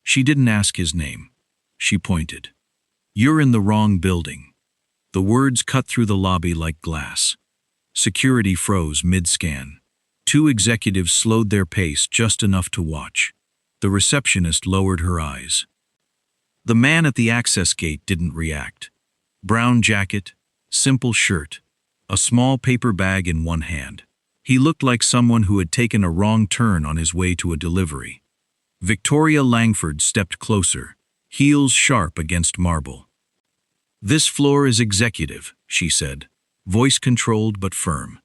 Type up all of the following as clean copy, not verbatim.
She didn't ask his name. She pointed. "You're in the wrong building." The words cut through the lobby like glass. Security froze mid-scan. Two executives slowed their pace just enough to watch. The receptionist lowered her eyes. The man at the access gate didn't react. Brown jacket, simple shirt, a small paper bag in one hand. He looked like someone who had taken a wrong turn on his way to a delivery. Victoria Langford stepped closer, heels sharp against marble. "This floor is executive," she said, voice controlled but firm.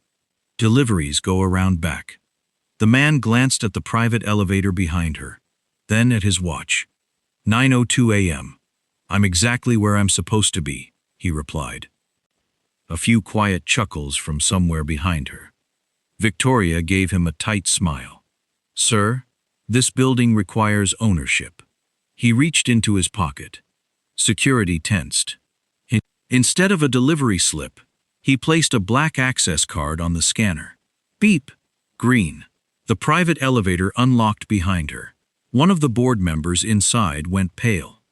"Deliveries go around back." The man glanced at the private elevator behind her, then at his watch. 9:02 a.m. "I'm exactly where I'm supposed to be," he replied. A few quiet chuckles from somewhere behind her. Victoria gave him a tight smile. "Sir, this building requires ownership." He reached into his pocket. Security tensed. Instead of a delivery slip, he placed a black access card on the scanner. Beep. Green. The private elevator unlocked behind her. One of the board members inside went pale.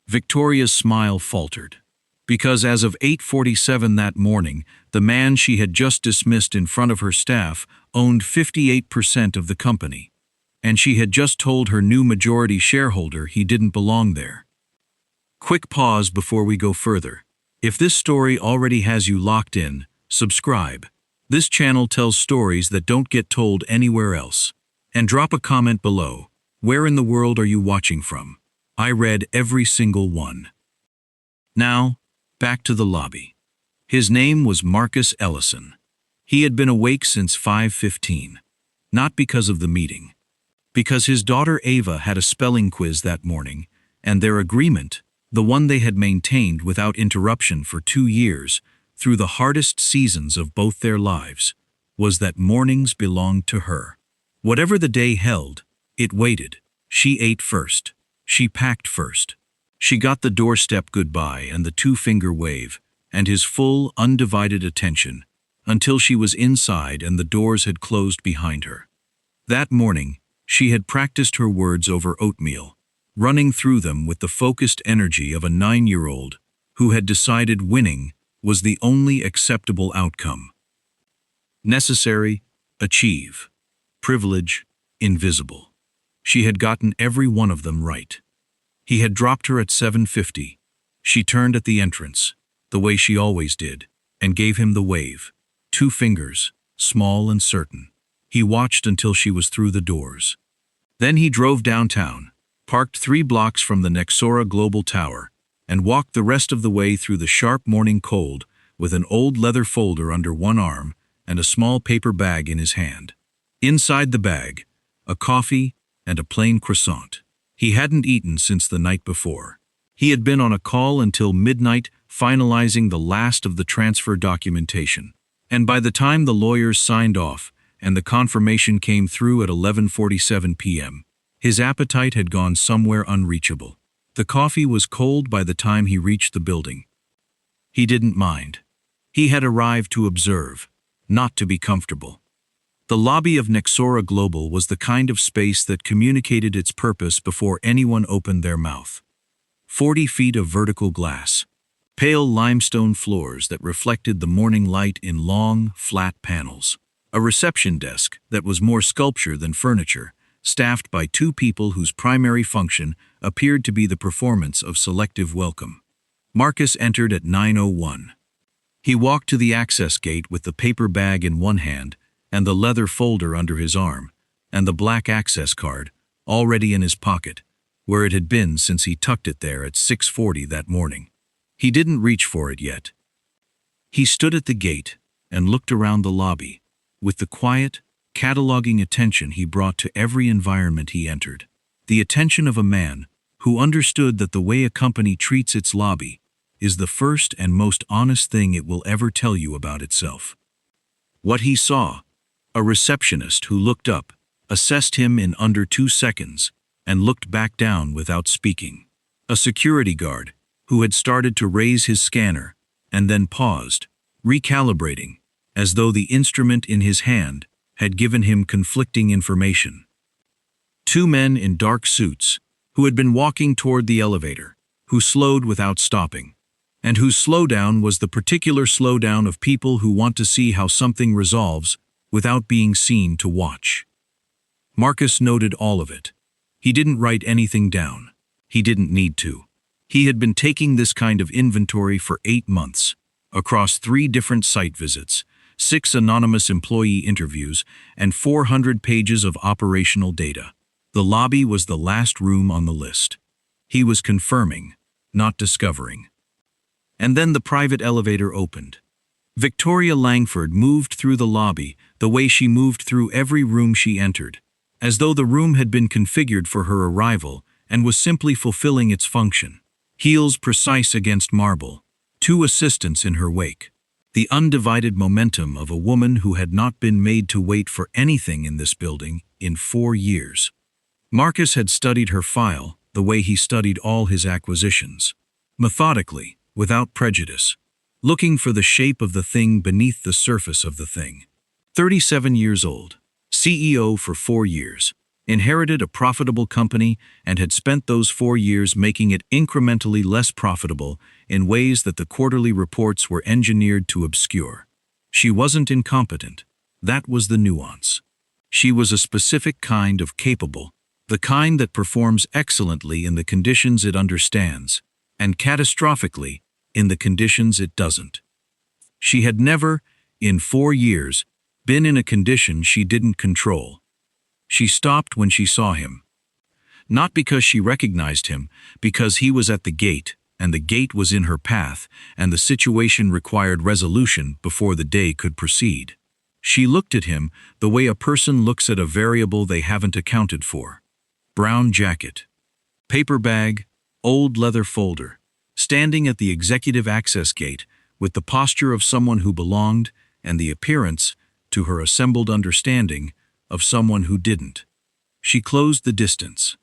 Victoria's smile faltered. Because as of 8:47 that morning, the man she had just dismissed in front of her staff owned 58% of the company. And she had just told her new majority shareholder he didn't belong there. Quick pause before we go further. If this story already has you locked in, subscribe. This channel tells stories that don't get told anywhere else. And drop a comment below. Where in the world are you watching from? I read every single one. Now, back to the lobby. His name was Marcus Ellison. He had been awake since 5:15. Not because of the meeting. Because his daughter Ava had a spelling quiz that morning, and their agreement, the one they had maintained without interruption for 2 years, through the hardest seasons of both their lives, was that mornings belonged to her. Whatever the day held, it waited. She ate first. She packed first. She got the doorstep goodbye and the two-finger wave, and his full, undivided attention, until she was inside and the doors had closed behind her. That morning, she had practiced her words over oatmeal, running through them with the focused energy of a 9-year-old who had decided winning was the only acceptable outcome. Necessary, achieve. Privilege, invisible. She had gotten every one of them right. He had dropped her at 7:50. She turned at the entrance, the way she always did, and gave him the wave. 2 fingers, small and certain. He watched until she was through the doors. Then he drove downtown, parked 3 blocks from the Nexora Global Tower, and walked the rest of the way through the sharp morning cold with an old leather folder under one arm and a small paper bag in his hand. Inside the bag, a coffee and a plain croissant. He hadn't eaten since the night before. He had been on a call until midnight finalizing the last of the transfer documentation. And by the time the lawyers signed off and the confirmation came through at 11:47 p.m., his appetite had gone somewhere unreachable. The coffee was cold by the time he reached the building. He didn't mind. He had arrived to observe, not to be comfortable. The lobby of Nexora Global was the kind of space that communicated its purpose before anyone opened their mouth. 40 feet of vertical glass, pale limestone floors that reflected the morning light in long, flat panels, a reception desk that was more sculpture than furniture, staffed by 2 people whose primary function appeared to be the performance of selective welcome. Marcus entered at 9:01. He walked to the access gate with the paper bag in one hand and the leather folder under his arm, and the black access card, already in his pocket, where it had been since he tucked it there at 6:40 that morning. He didn't reach for it yet. He stood at the gate and looked around the lobby, with the quiet, cataloging attention he brought to every environment he entered. The attention of a man who understood that the way a company treats its lobby is the first and most honest thing it will ever tell you about itself. What he saw, a receptionist who looked up, assessed him in under 2 seconds, and looked back down without speaking. A security guard who had started to raise his scanner and then paused, recalibrating, as though the instrument in his hand had given him conflicting information. 2 men in dark suits, who had been walking toward the elevator, who slowed without stopping, and whose slowdown was the particular slowdown of people who want to see how something resolves without being seen to watch. Marcus noted all of it. He didn't write anything down. He didn't need to. He had been taking this kind of inventory for 8 months, across 3 different site visits, 6 anonymous employee interviews, and 400 pages of operational data. The lobby was the last room on the list. He was confirming, not discovering. And then the private elevator opened. Victoria Langford moved through the lobby the way she moved through every room she entered, as though the room had been configured for her arrival and was simply fulfilling its function. Heels precise against marble, 2 assistants in her wake. The undivided momentum of a woman who had not been made to wait for anything in this building in 4 years. Marcus had studied her file the way he studied all his acquisitions, methodically, without prejudice, looking for the shape of the thing beneath the surface of the thing. 37 years old, CEO for 4 years, inherited a profitable company and had spent those 4 years making it incrementally less profitable in ways that the quarterly reports were engineered to obscure. She wasn't incompetent. That was the nuance. She was a specific kind of capable, the kind that performs excellently in the conditions it understands, and catastrophically in the conditions it doesn't. She had never, in 4 years, been in a condition she didn't control. She stopped when she saw him. Not because she recognized him, because he was at the gate, and the gate was in her path, and the situation required resolution before the day could proceed. She looked at him the way a person looks at a variable they haven't accounted for. Brown jacket, paper bag, old leather folder, standing at the executive access gate with the posture of someone who belonged and the appearance, to her assembled understanding, of someone who didn't. She closed the distance.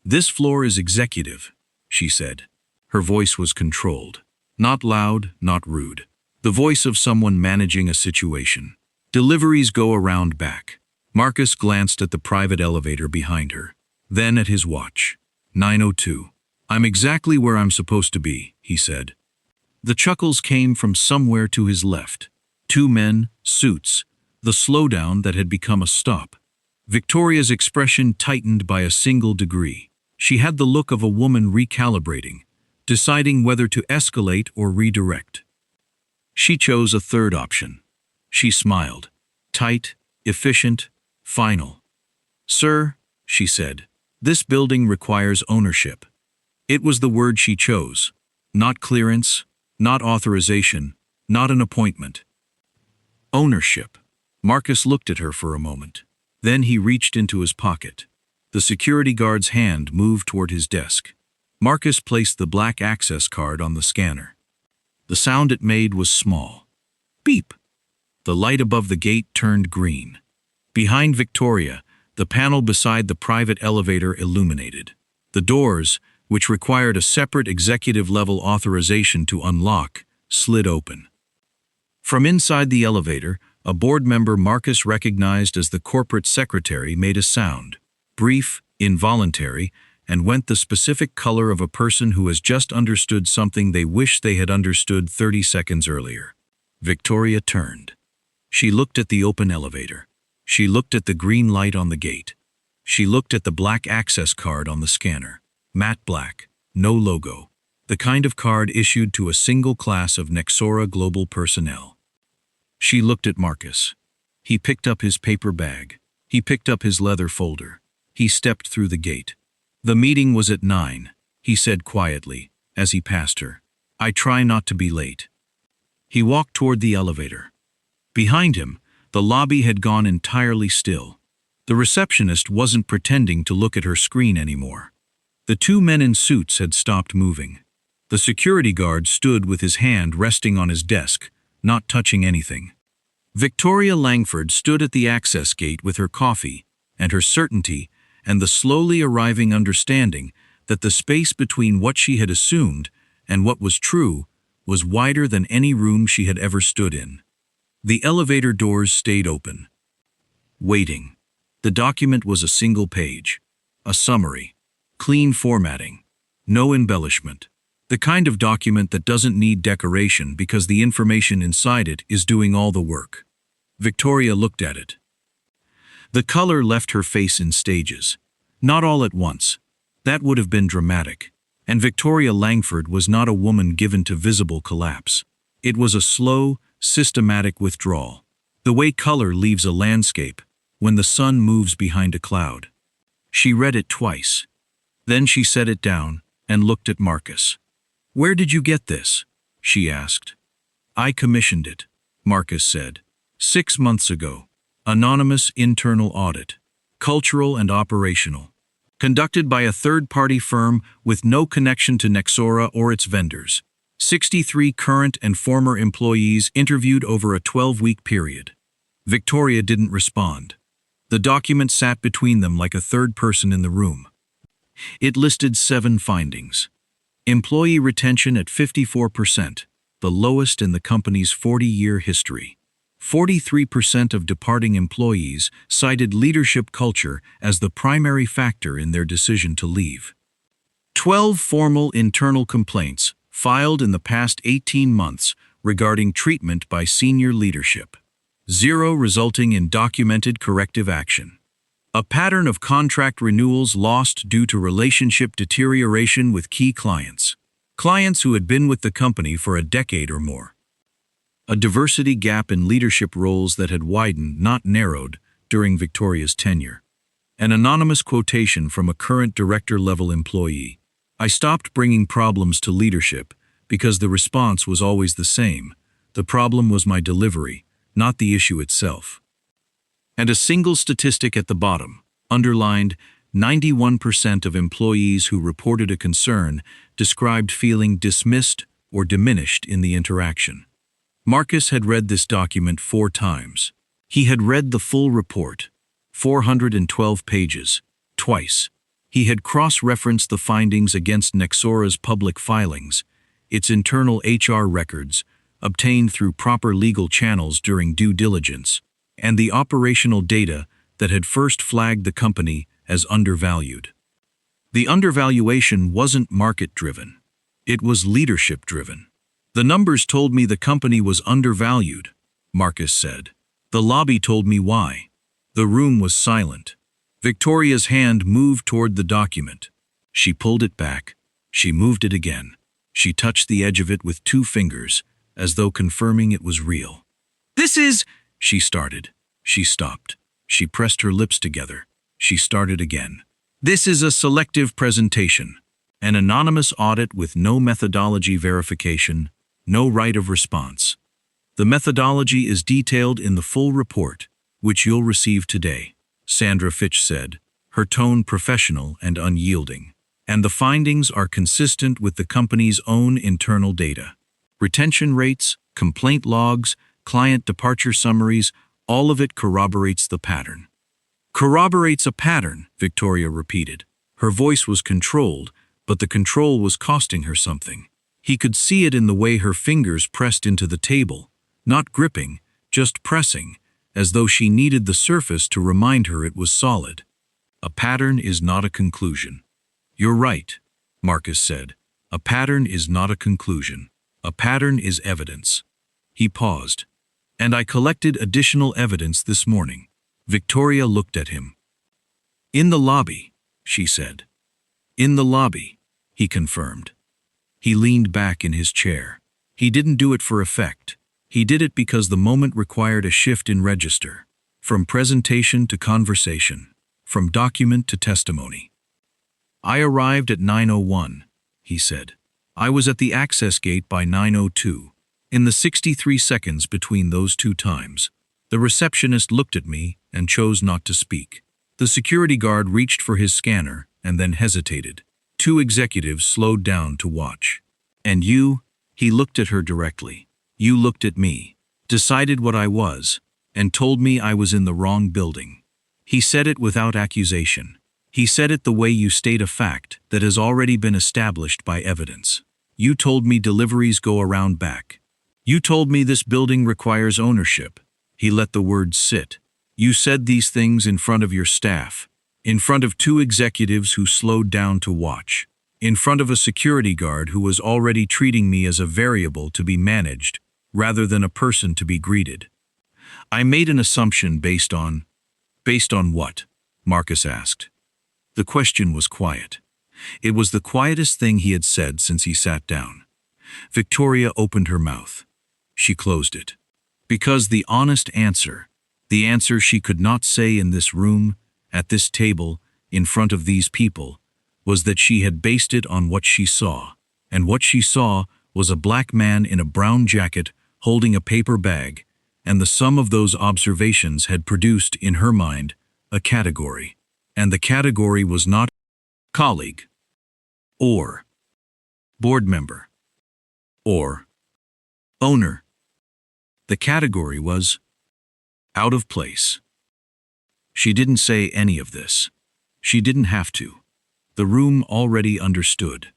"This floor is executive," she said. Her voice was controlled. Not loud, not rude. The voice of someone managing a situation. "Deliveries go around back." Marcus glanced at the private elevator behind her, then at his watch. 9:02. "I'm exactly where I'm supposed to be," he said. The chuckles came from somewhere to his left. 2 men, suits, the slowdown that had become a stop. Victoria's expression tightened by a single degree. She had the look of a woman recalibrating, deciding whether to escalate or redirect. She chose a third option. She smiled. Tight, efficient, final. "Sir," she said, "this building requires ownership." It was the word she chose. Not clearance, not authorization, not an appointment. Ownership. Marcus looked at her for a moment. Then he reached into his pocket. The security guard's hand moved toward his desk. Marcus placed the black access card on the scanner. The sound it made was small. Beep. The light above the gate turned green. Behind Victoria, the panel beside the private elevator illuminated. The doors, which required a separate executive-level authorization to unlock, slid open. From inside the elevator, a board member Marcus recognized as the corporate secretary made a sound, brief, involuntary, and went the specific color of a person who has just understood something they wish they had understood 30 seconds earlier. Victoria turned. She looked at the open elevator. She looked at the green light on the gate. She looked at the black access card on the scanner. Matte black, no logo. The kind of card issued to a single class of Nexora Global personnel. She looked at Marcus. He picked up his paper bag. He picked up his leather folder. He stepped through the gate. "The meeting was at 9, he said quietly, as he passed her. "I try not to be late." He walked toward the elevator. Behind him, the lobby had gone entirely still. The receptionist wasn't pretending to look at her screen anymore. The 2 men in suits had stopped moving. The security guard stood with his hand resting on his desk, not touching anything. Victoria Langford stood at the access gate with her coffee, and her certainty, and the slowly arriving understanding that the space between what she had assumed and what was true was wider than any room she had ever stood in. The elevator doors stayed open. Waiting. The document was a single page. A summary. Clean formatting. No embellishment. The kind of document that doesn't need decoration because the information inside it is doing all the work. Victoria looked at it. The color left her face in stages. Not all at once. That would have been dramatic. And Victoria Langford was not a woman given to visible collapse. It was a slow, systematic withdrawal. The way color leaves a landscape when the sun moves behind a cloud. She read it twice. Then she set it down and looked at Marcus. "Where did you get this?" she asked. "I commissioned it," Marcus said. 6 months ago. Anonymous internal audit. Cultural and operational. Conducted by a third-party firm with no connection to Nexora or its vendors. 63 current and former employees interviewed over a 12-week period. Victoria didn't respond. The document sat between them like a third person in the room. It listed 7 findings. Employee retention at 54%, the lowest in the company's 40-year history. 43% of departing employees cited leadership culture as the primary factor in their decision to leave. 12 formal internal complaints filed in the past 18 months regarding treatment by senior leadership. 0 resulting in documented corrective action. A pattern of contract renewals lost due to relationship deterioration with key clients. Clients who had been with the company for a decade or more. A diversity gap in leadership roles that had widened, not narrowed, during Victoria's tenure. An anonymous quotation from a current director-level employee. "I stopped bringing problems to leadership because the response was always the same. The problem was my delivery, not the issue itself." And a single statistic at the bottom, underlined, 91% of employees who reported a concern described feeling dismissed or diminished in the interaction. Marcus had read this document 4 times. He had read the full report, 412 pages, twice. He had cross-referenced the findings against Nexora's public filings, its internal HR records, obtained through proper legal channels during due diligence, and the operational data that had first flagged the company as undervalued. The undervaluation wasn't market-driven. It was leadership-driven. "The numbers told me the company was undervalued," Marcus said. "The lobby told me why." The room was silent. Victoria's hand moved toward the document. She pulled it back. She moved it again. She touched the edge of it with 2 fingers, as though confirming it was real. "This is—" she started. She stopped. She pressed her lips together. She started again. "This is a selective presentation. An anonymous audit with no methodology verification, no right of response. The methodology is detailed in the full report, which you'll receive today," Sandra Fitch said, her tone professional and unyielding. "And the findings are consistent with the company's own internal data. Retention rates, complaint logs, client departure summaries, all of it corroborates the pattern." "Corroborates a pattern," Victoria repeated. Her voice was controlled, but the control was costing her something. He could see it in the way her fingers pressed into the table, not gripping, just pressing, as though she needed the surface to remind her it was solid. "A pattern is not a conclusion." "You're right," Marcus said. "A pattern is not a conclusion. A pattern is evidence." He paused. "And I collected additional evidence this morning." Victoria looked at him. "In the lobby," she said. "In the lobby," he confirmed. He leaned back in his chair. He didn't do it for effect. He did it because the moment required a shift in register. From presentation to conversation. From document to testimony. "I arrived at 9:01, he said. "I was at the access gate by 9:02. In the 63 seconds between those 2 times, the receptionist looked at me and chose not to speak. The security guard reached for his scanner and then hesitated. 2 executives slowed down to watch. And you," he looked at her directly, "you looked at me, decided what I was, and told me I was in the wrong building." He said it without accusation. He said it the way you state a fact that has already been established by evidence. "You told me deliveries go around back. You told me this building requires ownership." He let the words sit. "You said these things in front of your staff. In front of two executives who slowed down to watch. In front of a security guard who was already treating me as a variable to be managed, rather than a person to be greeted. I made an assumption based on what? Marcus asked. The question was quiet. It was the quietest thing he had said since he sat down. Victoria opened her mouth. She closed it. Because the honest answer, the answer she could not say in this room, at this table, in front of these people, was that she had based it on what she saw, and what she saw was a black man in a brown jacket holding a paper bag, and the sum of those observations had produced, in her mind, a category. And the category was not colleague, or board member, or owner. The category was out of place. She didn't say any of this. She didn't have to. The room already understood.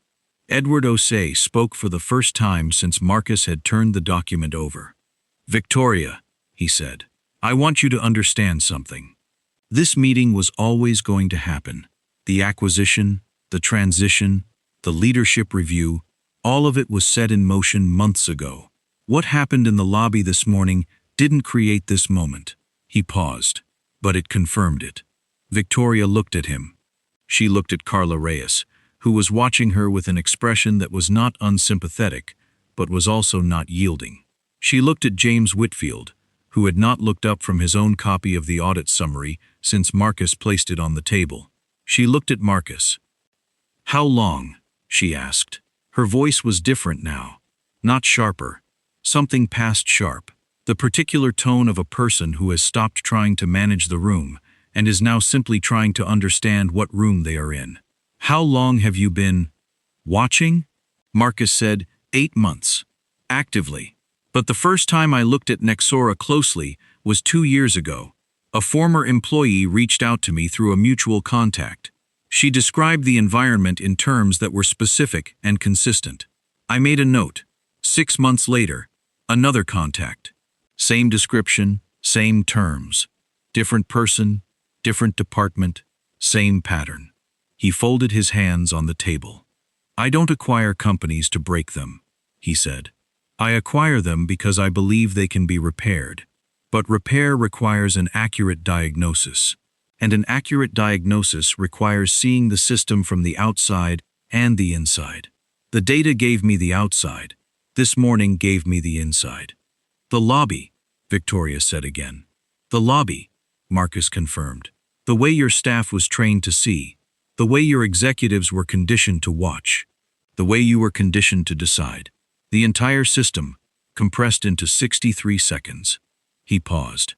Edward Osei spoke for the first time since Marcus had turned the document over. Victoria, he said, I want you to understand something. This meeting was always going to happen. The acquisition, the transition, the leadership review, all of it was set in motion months ago. What happened in the lobby this morning didn't create this moment. He paused, but it confirmed it. Victoria looked at him. She looked at Carla Reyes, who was watching her with an expression that was not unsympathetic, but was also not yielding. She looked at James Whitfield, who had not looked up from his own copy of the audit summary since Marcus placed it on the table. She looked at Marcus. How long? She asked. Her voice was different now, not sharper. Something past sharp, the particular tone of a person who has stopped trying to manage the room and is now simply trying to understand what room they are in. How long have you been watching? Marcus said, 8 months. Actively. But the first time I looked at Nexora closely was 2 years ago. A former employee reached out to me through a mutual contact. She described the environment in terms that were specific and consistent. I made a note. 6 months later, another contact. Same description, same terms. Different person, different department, same pattern. He folded his hands on the table. I don't acquire companies to break them, he said. I acquire them because I believe they can be repaired. But repair requires an accurate diagnosis. And an accurate diagnosis requires seeing the system from the outside and the inside. The data gave me the outside. This morning gave me the inside. The lobby, Victoria said again. The lobby, Marcus confirmed. The way your staff was trained to see. The way your executives were conditioned to watch. The way you were conditioned to decide. The entire system, compressed into 63 seconds. He paused.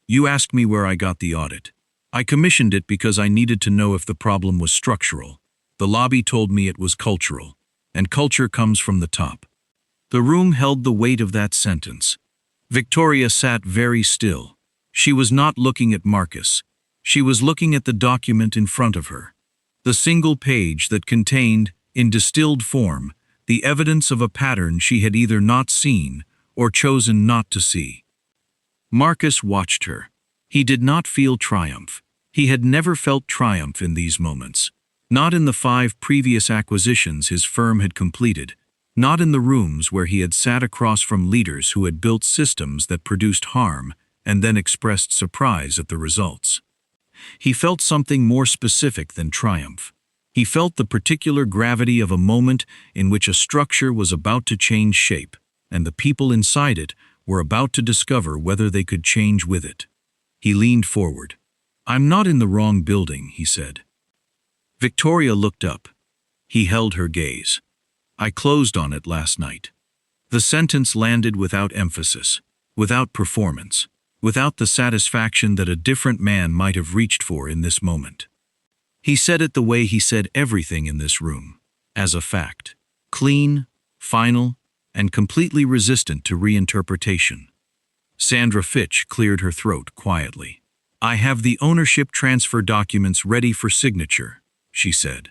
You asked me where I got the audit. I commissioned it because I needed to know if the problem was structural. The lobby told me it was cultural. And culture comes from the top. The room held the weight of that sentence. Victoria sat very still. She was not looking at Marcus. She was looking at the document in front of her. The single page that contained, in distilled form, the evidence of a pattern she had either not seen or chosen not to see. Marcus watched her. He did not feel triumph. He had never felt triumph in these moments. Not in the 5 previous acquisitions his firm had completed. Not in the rooms where he had sat across from leaders who had built systems that produced harm and then expressed surprise at the results. He felt something more specific than triumph. He felt the particular gravity of a moment in which a structure was about to change shape, and the people inside it were about to discover whether they could change with it. He leaned forward. I'm not in the wrong building, he said. Victoria looked up. He held her gaze. I closed on it last night. The sentence landed without emphasis, without performance, without the satisfaction that a different man might have reached for in this moment. He said it the way he said everything in this room, as a fact, clean, final, and completely resistant to reinterpretation. Sandra Fitch cleared her throat quietly. I have the ownership transfer documents ready for signature, she said.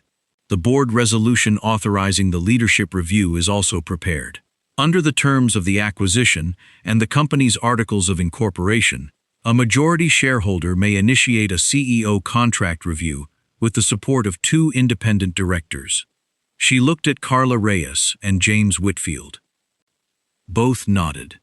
The board resolution authorizing the leadership review is also prepared. Under the terms of the acquisition and the company's articles of incorporation, A majority shareholder may initiate a CEO contract review with the support of 2 independent directors. She looked at Carla Reyes and James Whitfield. Both nodded.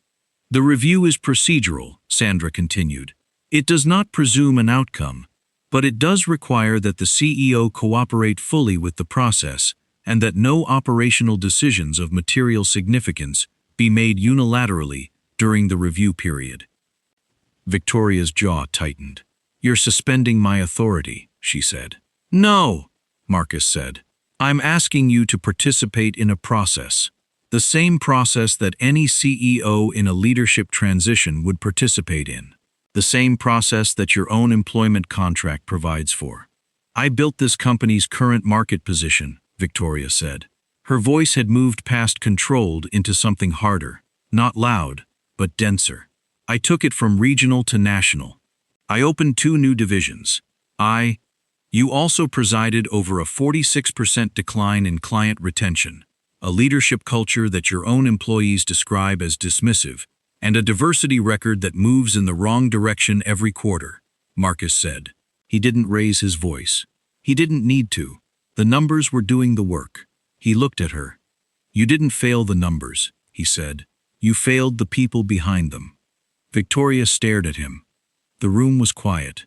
The review is procedural, Sandra continued. It does not presume an outcome, but it does require that the CEO cooperate fully with the process and that no operational decisions of material significance be made unilaterally during the review period. Victoria's jaw tightened. You're suspending my authority, she said. No, Marcus said. I'm asking you to participate in a process. The same process that any CEO in a leadership transition would participate in. The same process that your own employment contract provides for. I built this company's current market position, Victoria said. Her voice had moved past controlled into something harder, not loud, but denser. I took it from regional to national. I opened 2 new divisions. You also presided over a 46% decline in client retention, a leadership culture that your own employees describe as dismissive, and a diversity record that moves in the wrong direction every quarter, Marcus said. He didn't raise his voice. He didn't need to. The numbers were doing the work. He looked at her. You didn't fail the numbers, he said. You failed the people behind them. Victoria stared at him. The room was quiet.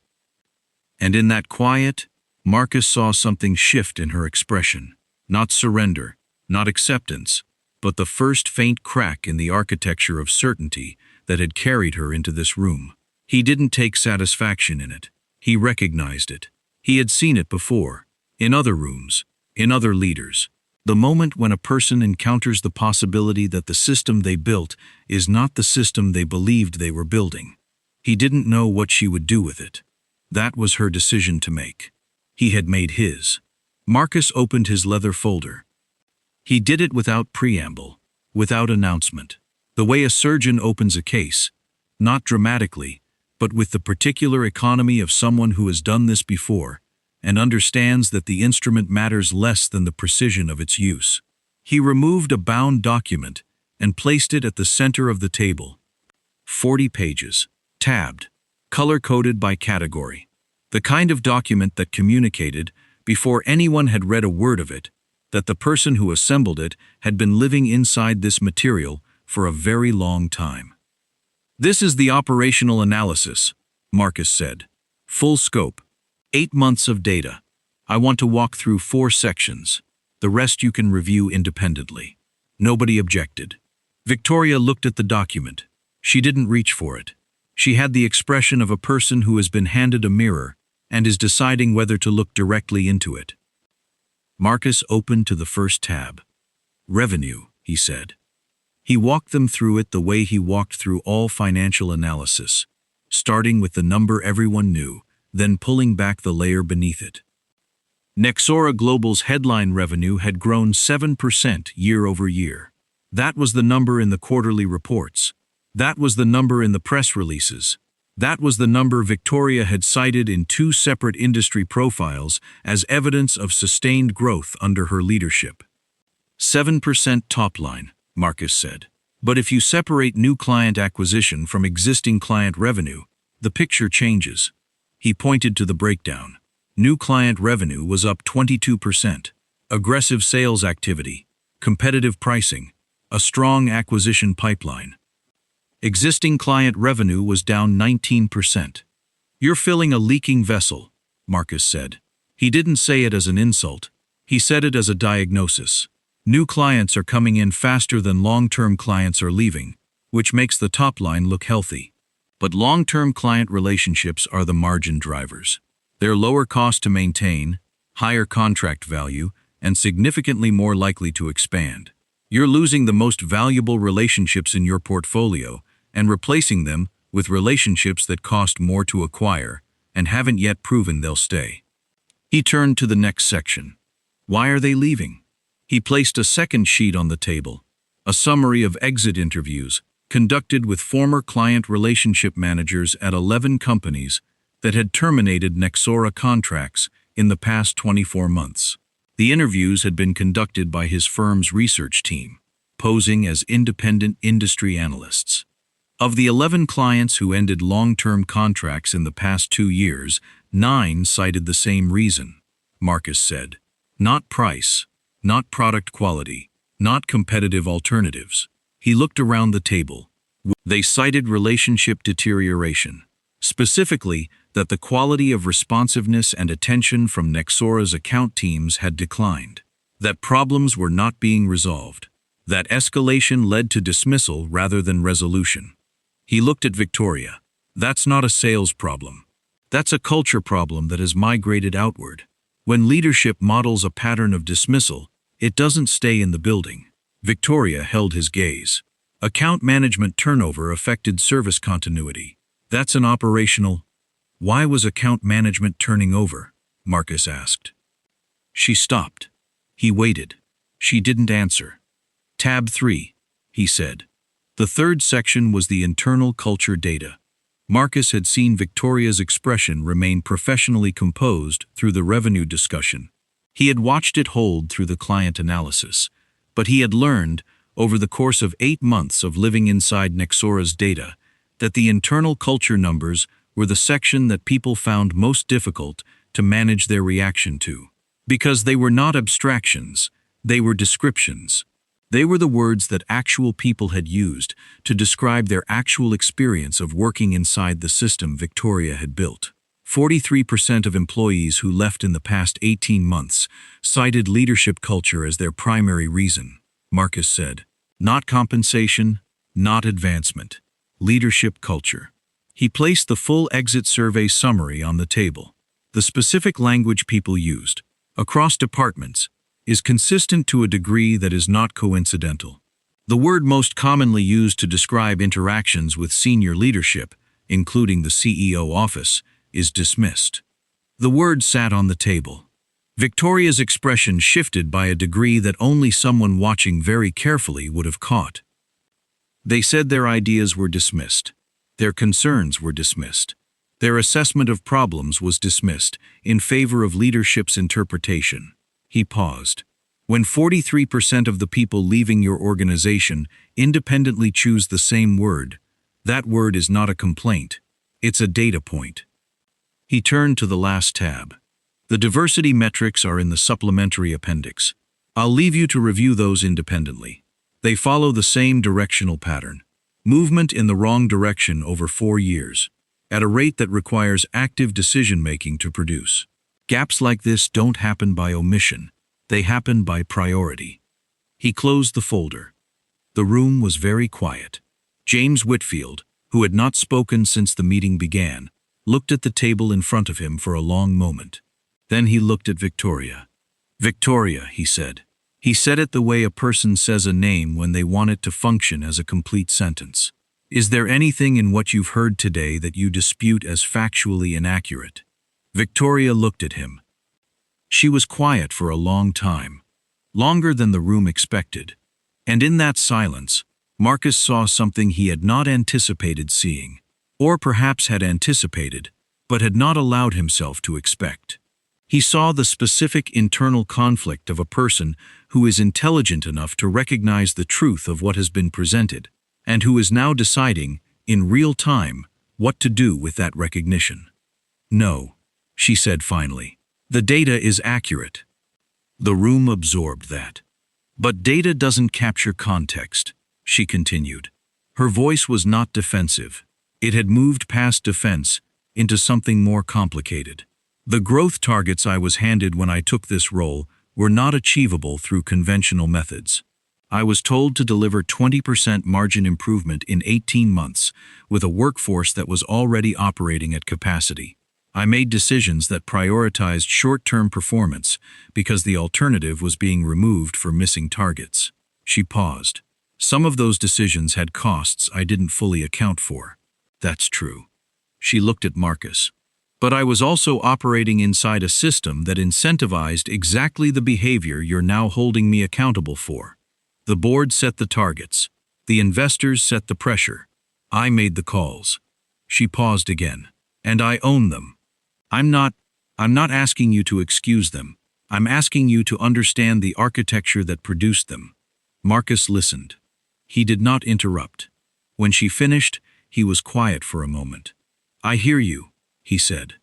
And in that quiet, Marcus saw something shift in her expression. Not surrender, not acceptance, but the first faint crack in the architecture of certainty that had carried her into this room. He didn't take satisfaction in it. He recognized it. He had seen it before, in other rooms, in other leaders. The moment when a person encounters the possibility that the system they built is not the system they believed they were building. He didn't know what she would do with it. That was her decision to make. He had made his. Marcus opened his leather folder. He did it without preamble, without announcement. The way a surgeon opens a case, not dramatically, but with the particular economy of someone who has done this before and understands that the instrument matters less than the precision of its use. He removed a bound document and placed it at the center of the table. 40 pages, tabbed, color-coded by category. The kind of document that communicated, before anyone had read a word of it, that the person who assembled it had been living inside this material for a very long time. This is the operational analysis, Marcus said. Full scope. 8 months of data. I want to walk through 4 sections. The rest you can review independently. Nobody objected. Victoria looked at the document. She didn't reach for it. She had the expression of a person who has been handed a mirror and is deciding whether to look directly into it. Marcus opened to the first tab. Revenue, he said. He walked them through it the way he walked through all financial analysis, starting with the number everyone knew, then pulling back the layer beneath it. Nexora Global's headline revenue had grown 7% year over year. That was the number in the quarterly reports. That was the number in the press releases. That was the number Victoria had cited in 2 separate industry profiles as evidence of sustained growth under her leadership. 7% top line, Marcus said. But if you separate new client acquisition from existing client revenue, the picture changes. He pointed to the breakdown. New client revenue was up 22%. Aggressive sales activity, competitive pricing, a strong acquisition pipeline. Existing client revenue was down 19%. You're filling a leaking vessel, Marcus said. He didn't say it as an insult. He said it as a diagnosis. New clients are coming in faster than long-term clients are leaving, which makes the top line look healthy. But long-term client relationships are the margin drivers. They're lower cost to maintain, higher contract value, and significantly more likely to expand. You're losing the most valuable relationships in your portfolio and replacing them with relationships that cost more to acquire and haven't yet proven they'll stay. He turned to the next section. Why are they leaving? He placed a second sheet on the table, a summary of exit interviews conducted with former client relationship managers at 11 companies that had terminated Nexora contracts in the past 24 months. The interviews had been conducted by his firm's research team, posing as independent industry analysts. Of the 11 clients who ended long-term contracts in the past 2 years, 9 cited the same reason, Marcus said. Not price, not product quality, not competitive alternatives. He looked around the table. They cited relationship deterioration. Specifically, that the quality of responsiveness and attention from Nexora's account teams had declined. That problems were not being resolved. That escalation led to dismissal rather than resolution. He looked at Victoria. That's not a sales problem. That's a culture problem that has migrated outward. When leadership models a pattern of dismissal, it doesn't stay in the building. Victoria held his gaze. Account management turnover affected service continuity. That's an operational. Why was account management turning over? Marcus asked. She stopped. He waited. She didn't answer. Tab 3, he said. The third section was the internal culture data. Marcus had seen Victoria's expression remain professionally composed through the revenue discussion. He had watched it hold through the client analysis, but he had learned, over the course of 8 months of living inside Nexora's data, that the internal culture numbers were the section that people found most difficult to manage their reaction to. Because they were not abstractions, they were descriptions. They were the words that actual people had used to describe their actual experience of working inside the system Victoria had built. 43% of employees who left in the past 18 months cited leadership culture as their primary reason, Marcus said. Not compensation, not advancement. Leadership culture. He placed the full exit survey summary on the table. The specific language people used, across departments, is consistent to a degree that is not coincidental. The word most commonly used to describe interactions with senior leadership, including the CEO office, is dismissed. The word sat on the table. Victoria's expression shifted by a degree that only someone watching very carefully would have caught. They said their ideas were dismissed. Their concerns were dismissed. Their assessment of problems was dismissed in favor of leadership's interpretation. He paused. When 43% of the people leaving your organization independently choose the same word, that word is not a complaint. It's a data point. He turned to the last tab. The diversity metrics are in the supplementary appendix. I'll leave you to review those independently. They follow the same directional pattern. Movement in the wrong direction over 4 years, at a rate that requires active decision-making to produce. Gaps like this don't happen by omission. They happen by priority. He closed the folder. The room was very quiet. James Whitfield, who had not spoken since the meeting began, looked at the table in front of him for a long moment. Then he looked at Victoria. Victoria, he said. He said it the way a person says a name when they want it to function as a complete sentence. Is there anything in what you've heard today that you dispute as factually inaccurate? Victoria looked at him. She was quiet for a long time, longer than the room expected, and in that silence, Marcus saw something he had not anticipated seeing, or perhaps had anticipated, but had not allowed himself to expect. He saw the specific internal conflict of a person who is intelligent enough to recognize the truth of what has been presented, and who is now deciding, in real time, what to do with that recognition. No, she said finally. The data is accurate. The room absorbed that. But data doesn't capture context, she continued. Her voice was not defensive. It had moved past defense into something more complicated. The growth targets I was handed when I took this role were not achievable through conventional methods. I was told to deliver 20% margin improvement in 18 months with a workforce that was already operating at capacity. I made decisions that prioritized short-term performance because the alternative was being removed for missing targets. She paused. Some of those decisions had costs I didn't fully account for. That's true. She looked at Marcus. But I was also operating inside a system that incentivized exactly the behavior you're now holding me accountable for. The board set the targets. The investors set the pressure. I made the calls. She paused again. And I own them. I'm not asking you to excuse them. I'm asking you to understand the architecture that produced them. Marcus listened. He did not interrupt. When she finished, He was quiet for a moment. "I hear you," he said.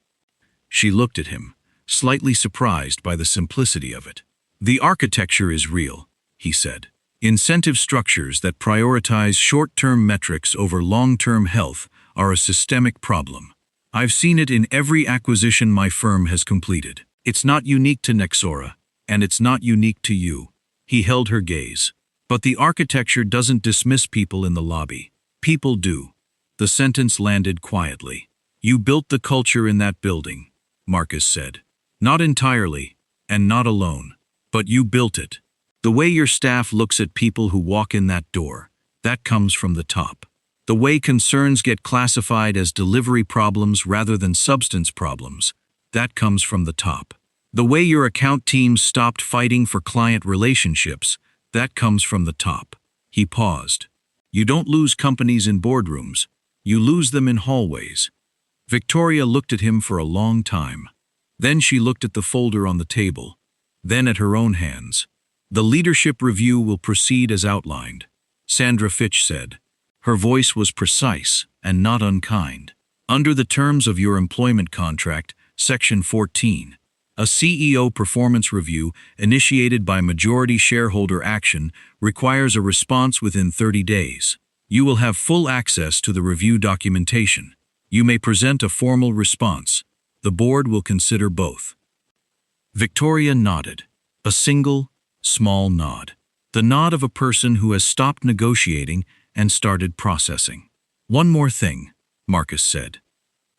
She looked at him, slightly surprised by the simplicity of it. "The architecture is real," he said. "Incentive structures that prioritize short-term metrics over long-term health are a systemic problem. I've seen it in every acquisition my firm has completed. It's not unique to Nexora, and it's not unique to you." He held her gaze. "But the architecture doesn't dismiss people in the lobby. People do." The sentence landed quietly. "You built the culture in that building," Marcus said. "Not entirely, and not alone, but you built it. The way your staff looks at people who walk in that door, that comes from the top. The way concerns get classified as delivery problems rather than substance problems, that comes from the top. The way your account teams stopped fighting for client relationships, that comes from the top." He paused. "You don't lose companies in boardrooms, you lose them in hallways." Victoria looked at him for a long time. Then she looked at the folder on the table, then at her own hands. "The leadership review will proceed as outlined," Sandra Fitch said. Her voice was precise and not unkind. "Under the terms of your employment contract, Section 14, a CEO performance review initiated by majority shareholder action requires a response within 30 days. You will have full access to the review documentation. You may present a formal response. The board will consider both." Victoria nodded. A single, small nod. The nod of a person who has stopped negotiating and started processing. "One more thing," Marcus said.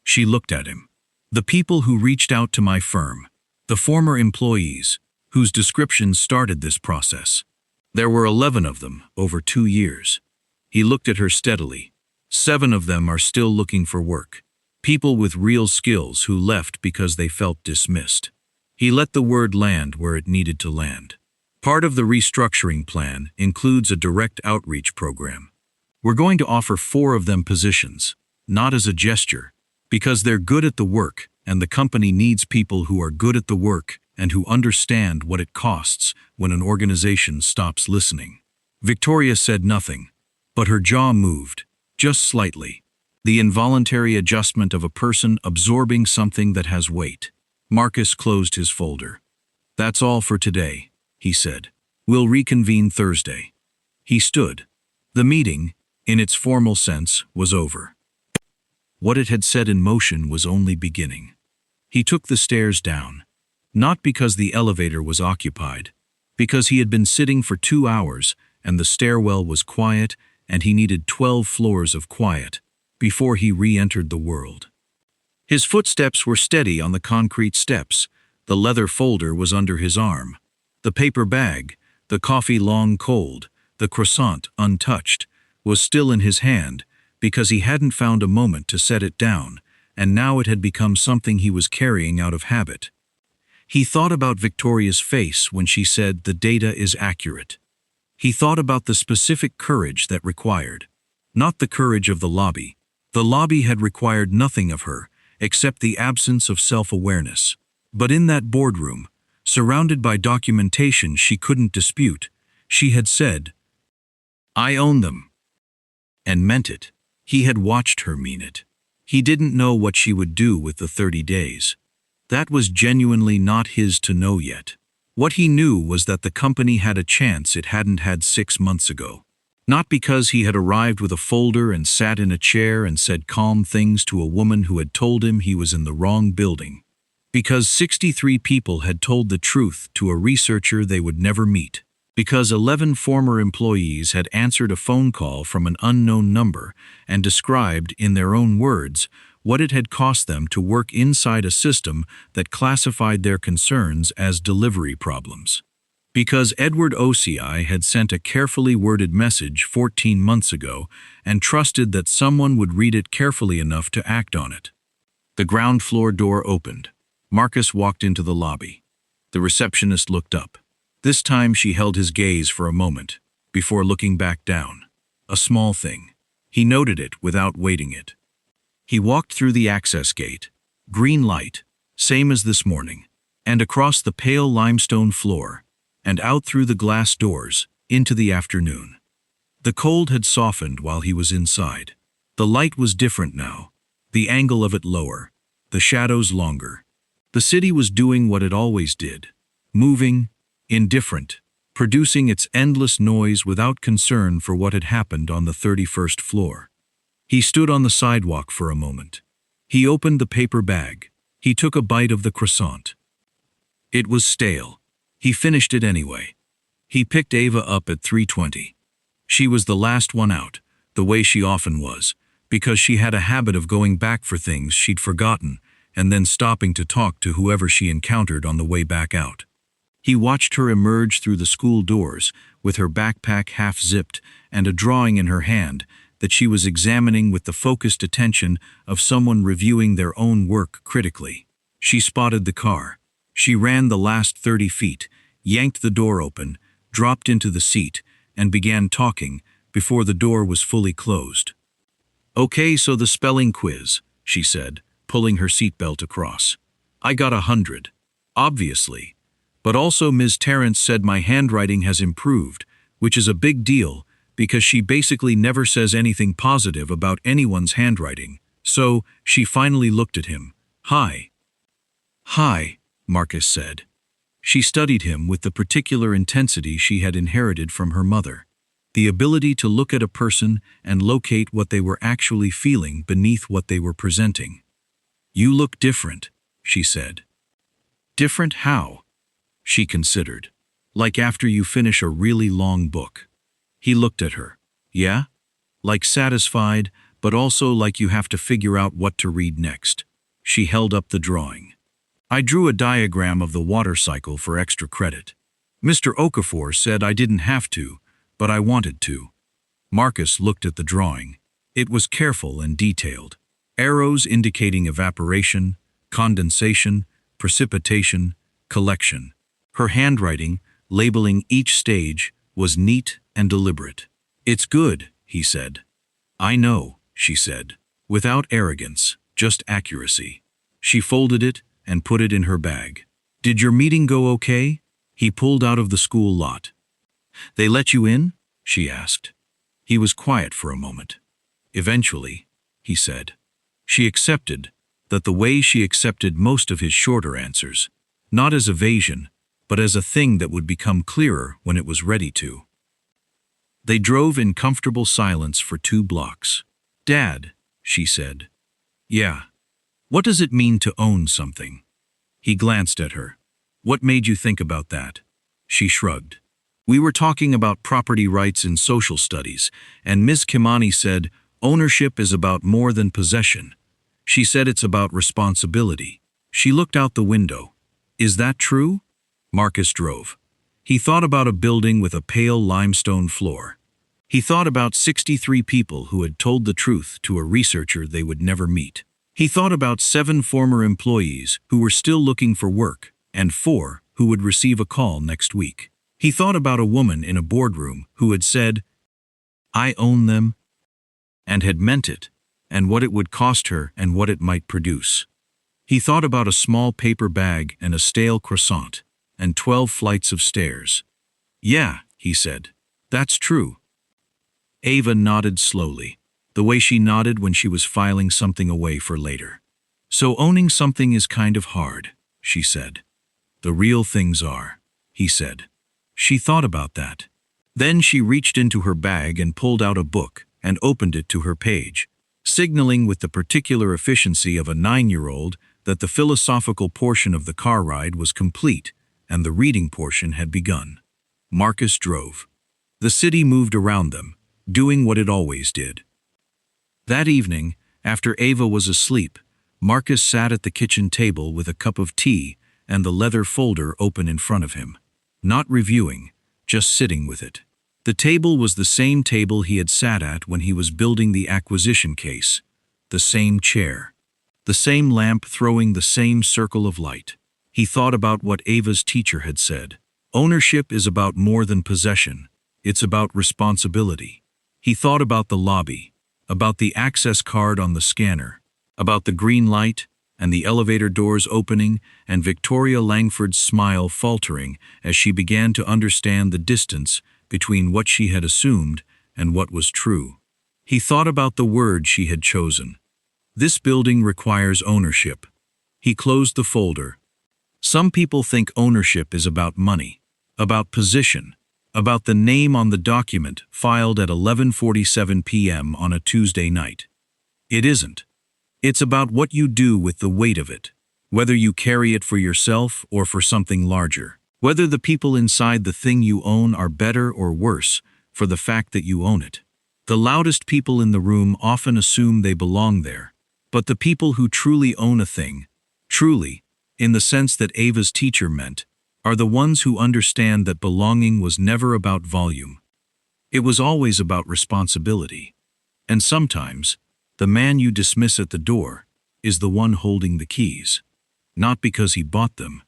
She looked at him. "The people who reached out to my firm, the former employees, whose descriptions started this process. There were 11 of them over 2 years. He looked at her steadily. 7 of them are still looking for work. People with real skills who left because they felt dismissed." He let the word land where it needed to land. "Part of the restructuring plan includes a direct outreach program. We're going to offer 4 of them positions, not as a gesture, because they're good at the work, and the company needs people who are good at the work and who understand what it costs when an organization stops listening." Victoria said nothing, but her jaw moved, just slightly. The involuntary adjustment of a person absorbing something that has weight. Marcus closed his folder. "That's all for today," he said. "We'll reconvene Thursday." He stood. The meeting, in its formal sense, was over. What it had set in motion was only beginning. He took the stairs down, not because the elevator was occupied, because he had been sitting for 2 hours and the stairwell was quiet and he needed 12 floors of quiet before he re-entered the world. His footsteps were steady on the concrete steps. The leather folder was under his arm. The paper bag, the coffee long cold, the croissant untouched, was still in his hand because he hadn't found a moment to set it down, and now it had become something he was carrying out of habit. He thought about Victoria's face when she said the data is accurate. He thought about the specific courage that required. Not the courage of the lobby. The lobby had required nothing of her, except the absence of self-awareness. But in that boardroom, surrounded by documentation she couldn't dispute, she had said, "I own them," and meant it. He had watched her mean it. He didn't know what she would do with the 30 days. That was genuinely not his to know yet. What he knew was that the company had a chance it hadn't had 6 months ago. Not because he had arrived with a folder and sat in a chair and said calm things to a woman who had told him he was in the wrong building. Because 63 people had told the truth to a researcher they would never meet. Because 11 former employees had answered a phone call from an unknown number and described, in their own words, what it had cost them to work inside a system that classified their concerns as delivery problems. Because Edward OCI had sent a carefully worded message 14 months ago and trusted that someone would read it carefully enough to act on it. The ground floor door opened. Marcus walked into the lobby. The receptionist looked up. This time she held his gaze for a moment, before looking back down. A small thing. He noted it without weighting it. He walked through the access gate, green light, same as this morning, and across the pale limestone floor, and out through the glass doors, into the afternoon. The cold had softened while he was inside. The light was different now, the angle of it lower, the shadows longer. The city was doing what it always did, moving, indifferent, producing its endless noise without concern for what had happened on the 31st floor. He stood on the sidewalk for a moment. He opened the paper bag. He took a bite of the croissant. It was stale. He finished it anyway. He picked Ava up at 3:20. She was the last one out, the way she often was, because she had a habit of going back for things she'd forgotten and then stopping to talk to whoever she encountered on the way back out. He watched her emerge through the school doors with her backpack half-zipped and a drawing in her hand that she was examining with the focused attention of someone reviewing their own work critically. She spotted the car. She ran the last 30 feet, yanked the door open, dropped into the seat, and began talking before the door was fully closed. "Okay, so the spelling quiz," she said, pulling her seatbelt across. "I got 100. Obviously. But also Ms. Terrence said my handwriting has improved, which is a big deal because she basically never says anything positive about anyone's handwriting. So, she finally looked at him. "Hi." "Hi," Marcus said. She studied him with the particular intensity she had inherited from her mother. The ability to look at a person and locate what they were actually feeling beneath what they were presenting. "You look different," she said. "Different how?" She considered. "Like after you finish a really long book." He looked at her. "Yeah? Like satisfied, but also like you have to figure out what to read next." She held up the drawing. "I drew a diagram of the water cycle for extra credit. Mr. Okafor said I didn't have to, but I wanted to." Marcus looked at the drawing. It was careful and detailed. Arrows indicating evaporation, condensation, precipitation, collection. Her handwriting, labeling each stage, was neat and deliberate. "It's good," he said. "I know," she said, without arrogance, just accuracy. She folded it and put it in her bag. "Did your meeting go okay?" He pulled out of the school lot. "They let you in?" she asked. He was quiet for a moment. "Eventually," he said. She accepted that the way she accepted most of his shorter answers, not as evasion, but as a thing that would become clearer when it was ready to. They drove in comfortable silence for 2 blocks. "Dad," she said. "Yeah. What does it mean to own something?" He glanced at her. "What made you think about that?" She shrugged. "We were talking about property rights in social studies, and Ms. Kimani said, ownership is about more than possession. She said it's about responsibility." She looked out the window. "Is that true?" Marcus drove. He thought about a building with a pale limestone floor. He thought about 63 people who had told the truth to a researcher they would never meet. He thought about 7 former employees who were still looking for work, and 4 who would receive a call next week. He thought about a woman in a boardroom who had said, "I own them," and had meant it, and what it would cost her and what it might produce. He thought about a small paper bag and a stale croissant, and 12 flights of stairs. "Yeah," he said. "That's true." Ava nodded slowly, the way she nodded when she was filing something away for later. "So owning something is kind of hard," she said. "The real things are," he said. She thought about that. Then she reached into her bag and pulled out a book and opened it to her page, signaling with the particular efficiency of a 9-year-old that the philosophical portion of the car ride was complete and the reading portion had begun. Marcus drove. The city moved around them, doing what it always did. That evening, after Ava was asleep, Marcus sat at the kitchen table with a cup of tea and the leather folder open in front of him. Not reviewing, just sitting with it. The table was the same table he had sat at when he was building the acquisition case. The same chair. The same lamp throwing the same circle of light. He thought about what Ava's teacher had said. Ownership is about more than possession. It's about responsibility. He thought about the lobby, about the access card on the scanner, about the green light, and the elevator doors opening, and Victoria Langford's smile faltering as she began to understand the distance between what she had assumed and what was true. He thought about the word she had chosen. This building requires ownership. He closed the folder. Some people think ownership is about money, about position, about the name on the document filed at 11:47 p.m. on a Tuesday night. It isn't. It's about what you do with the weight of it, whether you carry it for yourself or for something larger, whether the people inside the thing you own are better or worse for the fact that you own it. The loudest people in the room often assume they belong there, but the people who truly own a thing, truly, in the sense that Ava's teacher meant, are the ones who understand that belonging was never about volume. It was always about responsibility. And sometimes, the man you dismiss at the door is the one holding the keys, not because he bought them,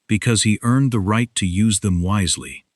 because he earned the right to use them wisely.